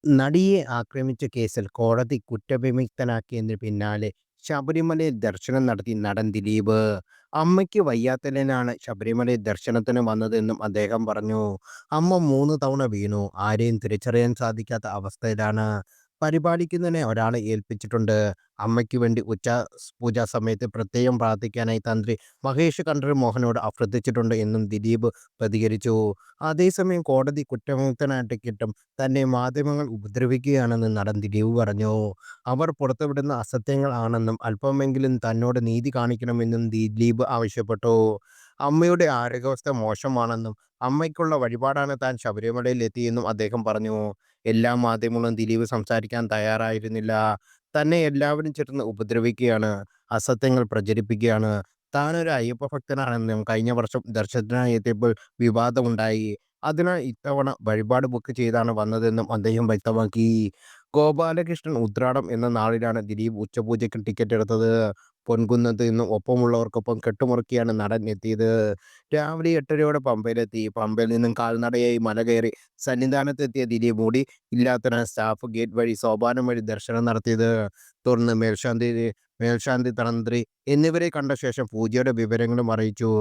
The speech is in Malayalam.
നടിയെ ആക്രമിച്ച കേസിൽ കോടതി കുറ്റവിമുക്തനാക്കിയതിന് പിന്നാലെ ശബരിമലയിൽ ദർശനം നടത്തി നടൻ ദിലീപ്. അമ്മയ്ക്ക് വയ്യാത്തതിനാണ് ശബരിമലയിൽ ദർശനത്തിന് വന്നതെന്നും അദ്ദേഹം പറഞ്ഞു. അമ്മ 3 തവണ വീണു. ആരെയും തിരിച്ചറിയാൻ സാധിക്കാത്ത അവസ്ഥയിലാണ്. പരിപാലിക്കുന്നതിനെ ഒരാളെ ഏൽപ്പിച്ചിട്ടുണ്ട്. അമ്മയ്ക്ക് വേണ്ടി പൂജാ സമയത്ത് പ്രത്യേകം പ്രാർത്ഥിക്കാനായി തന്ത്രി മഹേഷ് കണ്ഠര് മോഹനോട് അഭ്യർത്ഥിച്ചിട്ടുണ്ട് എന്നും ദിലീപ് പ്രതികരിച്ചു. അതേസമയം കോടതി കുറ്റവിമുക്തനാക്കിയിട്ടും തന്നെ മാധ്യമങ്ങൾ ഉപദ്രവിക്കുകയാണെന്ന് നടൻ ദിലീപ് പറഞ്ഞു. അവർ പുറത്തുവിടുന്ന അസത്യങ്ങൾ ആണെന്നും അല്പമെങ്കിലും തന്നോട് നീതി കാണിക്കണമെന്നും ദിലീപ് ആവശ്യപ്പെട്ടു. അമ്മയുടെ ആരോഗ്യാവസ്ഥ മോശമാണെന്നും അമ്മയ്ക്കുള്ള വഴിപാടാണ് താൻ ശബരിമലയിൽ എത്തിയെന്നും അദ്ദേഹം പറഞ്ഞു. എല്ലാ മാധ്യമങ്ങളും ദിലീപ് സംസാരിക്കാൻ തയ്യാറായിരുന്നില്ല. തന്നെ എല്ലാവരും ചേർന്ന് ഉപദ്രവിക്കുകയാണ്, അസത്യങ്ങൾ പ്രചരിപ്പിക്കുകയാണ്. താനൊരു അയ്യപ്പ ഭക്തനാണെന്നും കഴിഞ്ഞ വർഷം ദർശനത്തിനായി എത്തിയപ്പോൾ വിവാദമുണ്ടായി. അതിനാൽ ഇത്തവണ വഴിപാട് ബുക്ക് ചെയ്താണ് വന്നതെന്നും അദ്ദേഹം വ്യക്തമാക്കി. ഗോപാലകൃഷ്ണൻ ഉത്രാടം എന്ന നാളിലാണ് ദിലീപ് ഉച്ചപൂജയ്ക്ക് ടിക്കറ്റ് എടുത്തത്. പൊൻകുന്നത്ത് നിന്നും ഒപ്പമുള്ളവർക്കൊപ്പം കെട്ടുമുറുക്കിയാണ് നടൻ എത്തിയത്. രാവിലെ 8:30യോടെ പമ്പയിലെത്തി. പമ്പയിൽ നിന്നും കാൽനടയായി മല കയറി സന്നിധാനത്തെത്തിയ ദിലീപ് മുടി ഇല്ലാത്തതിനാൽ സ്റ്റാഫ് ഗേറ്റ് വഴി സോപാനം വഴി ദർശനം നടത്തിയത്. തുടർന്ന് മേൽശാന്തി തന്ത്രി എന്നിവരെ കണ്ട ശേഷം പൂജയുടെ വിവരങ്ങളും അറിയിച്ചു.